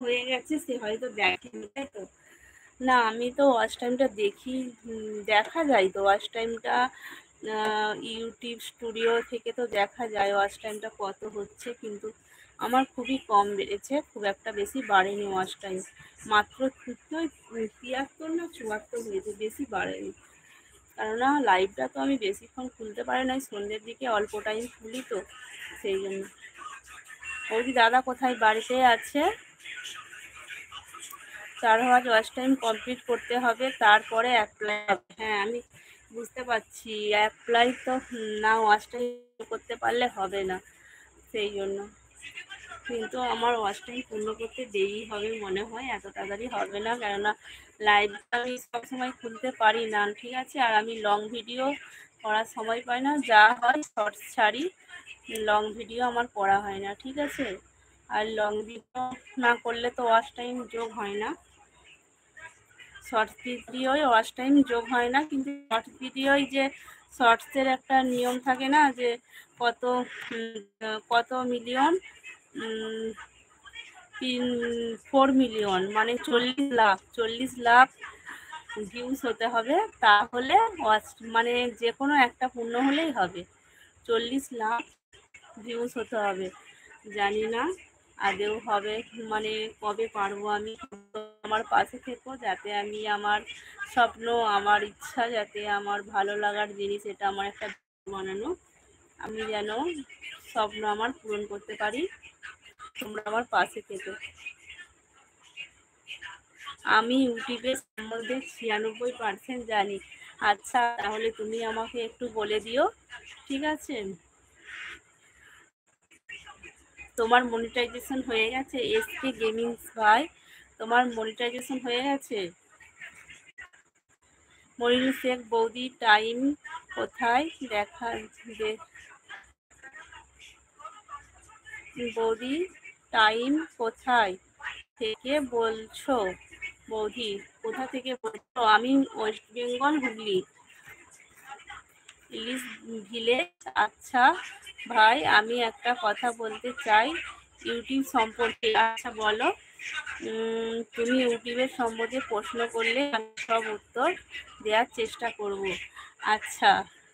হয়ে গেছে সে হয়তো দেখেনি, তাই তো? না, আমি তো ওয়াচ টাইমটা দেখি, দেখা যায় তো ওয়াচ টাইমটা। ইউটিউব স্টুডিও থেকে তো দেখা যায় ওয়াচ টাইমটা কত হচ্ছে, কিন্তু আমার খুবই কম বেড়েছে, খুব একটা বেশি বাড়েনি ওয়াচ টাইম। মাত্র 73 না 74 হয়েছে, বেশি বাড়েনি। কেননা লাইভটা তো আমি বেশিক্ষণ খুলতে পারি না, সন্ধ্যের দিকে অল্প টাইম খুলি তো, সেই জন্য। ওই দাদা কোথায়? বাড়িতে আছে। 4 ওয়াচ টাইম কমপ্লিট করতে হবে, তারপরে অ্যাপ্লাই হবে। হ্যাঁ, আমি বুঝতে পারছি। অ্যাপ্লাই তো না, ওয়াচ টাইম করতে পারলে হবে না, সেই জন্য। কিন্তু আমার ওয়াচ টাইম পূর্ণ করতে দেরি হবে মনে হয়, এত তাড়াতাড়ি হবে না, কেননা লাইভ আমি সবসময় খুলতে পারি না, ঠিক আছে? আর আমি লং ভিডিও করার সময় পাই না, যা হয় শর্টস ছাড়ি, লং ভিডিও আমার করা হয় না, ঠিক আছে? আর লং ভিডিও না করলে তো ওয়াচ টাইম যোগ হয় না। শর্টস ভিডিওয় ওয়াচ টাইম যোগ হয় না, কিন্তু শর্টস ভিডিওয় যে শর্টসের একটা নিয়ম থাকে না, যে কত কত মিলিয়ন, 4 মিলিয়ন, মানে 40 লাখ ভিউজ হতে হবে, তাহলে ওয়াচ মানে যে কোনো একটা পূর্ণ হলেই হবে। 40 লাখ ভিউজ হতে হবে। জানি না আদেও হবে, মানে কবে পারবো আমি। আমার পাশে থেকো, যাতে আমি আমার স্বপ্ন, আমার ইচ্ছা, যাতে আমার ভালো লাগার জিনিস, এটা আমার একটা বানানো, আমি যেন স্বপ্ন আমার পূরণ করতে পারি। তোমরা আমার পাশে থেকো। আমি ইউটিউবের সম্বন্ধে 96% জানি। আচ্ছা, তাহলে তুমি আমাকে একটু বলে দিও, ঠিক আছে? তোমার মনিটাইজেশন হয়ে গেছে? এসকে গেমিং ভাই, তোমার মনিটাইজেশন হয়ে গেছে? মনিরুল শেখ বৌদি, টাইম কোথায় দেখা বৌদি, টাইম কোথায় থেকে বলছো? বৌদি, কোথা থেকে বলছো? আমি ওয়েস্ট বেঙ্গল, হুগলি, ইলিশ ভিলেজ। আচ্ছা ভাই, আমি একটা কথা বলতে চাই ইউটিউব সম্পর্কে। আচ্ছা বলো। তুমি ইউটিউবের সম্বন্ধে প্রশ্ন করলে আমি সব উত্তর দেওয়ার চেষ্টা করব। আচ্ছা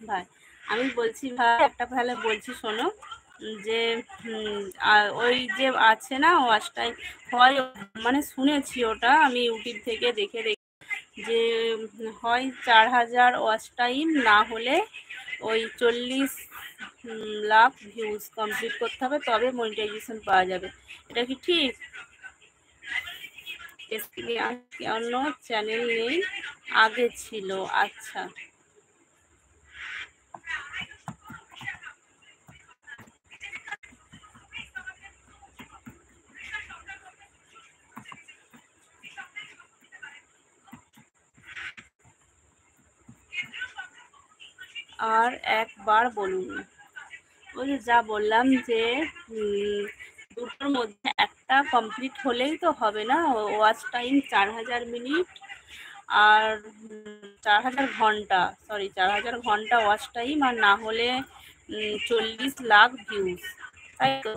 ভাই, আমি বলছি ভাই, একটা ভালো বলছি শোনো, যে ওই যে আছে না ওয়াচটাই হয়, মানে শুনেছি ওটা আমি ইউটিউব থেকে দেখে দেখে, যে হয় 4000 ওয়াচ টাইম, না হলে ওই 40 লাখ ভিউজ কমপ্লিট করতে হবে, তবে মনিটাইজেশন পাওয়া যাবে। এটা কি ঠিক? অন্য চ্যানেল নেই, আগে ছিল। আচ্ছা, আর একবার বলুন। ওই যে যা বললাম, যে দুটোর মধ্যে একটা কমপ্লিট হলেই তো হবে না। ওয়াচ টাইম 4000 মিনিট, আর 4000 ঘন্টা, সরি 4000 ঘন্টা ওয়াচ টাইম, আর না হলে 40 লাখ ভিউজ, তাই তো?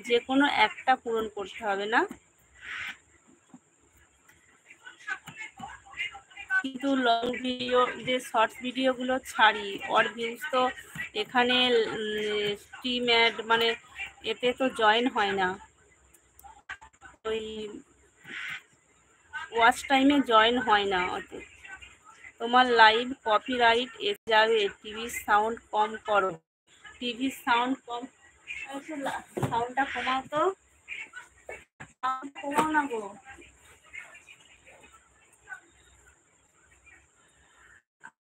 যে কোনো একটা পূরণ করতে হবে না? কিন্তু লং ভিডিও, যে শর্টস ভিডিওগুলো ছাড়ি, ওর ভিউজ তো এখানে স্ট্রিম অ্যাড, মানে এতে তো জয়েন হয় না, ওই ওয়াচ টাইমে জয়েন হয় না ওতে। তোমার লাইভ কপিরাইট এসে যাবে, টিভির সাউন্ড কম করো। টিভির সাউন্ড কম, সাউন্ডটা কমাও তো, কমাও না গো।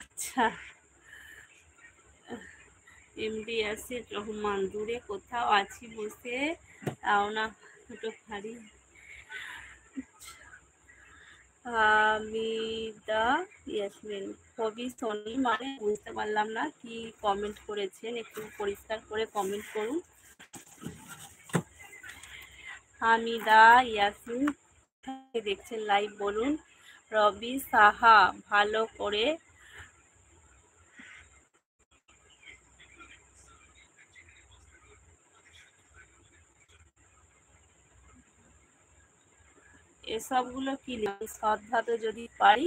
আচ্ছা, এমডি আসির রহমান, দূরে কোথাও আছি বসে তাও না দুটো ভারী। হামিদা ইয়াসমিন, কবি সনি, মানে বুঝতে পারলাম না কি কমেন্ট করেছেন, একটু পরিষ্কার করে কমেন্ট করুন। হামিদা ইয়াসমিন, দেখছেন লাইভ বলুন। রবি সাহা, ভালো করে এসবগুলো কি সৎভাবে যদি পারি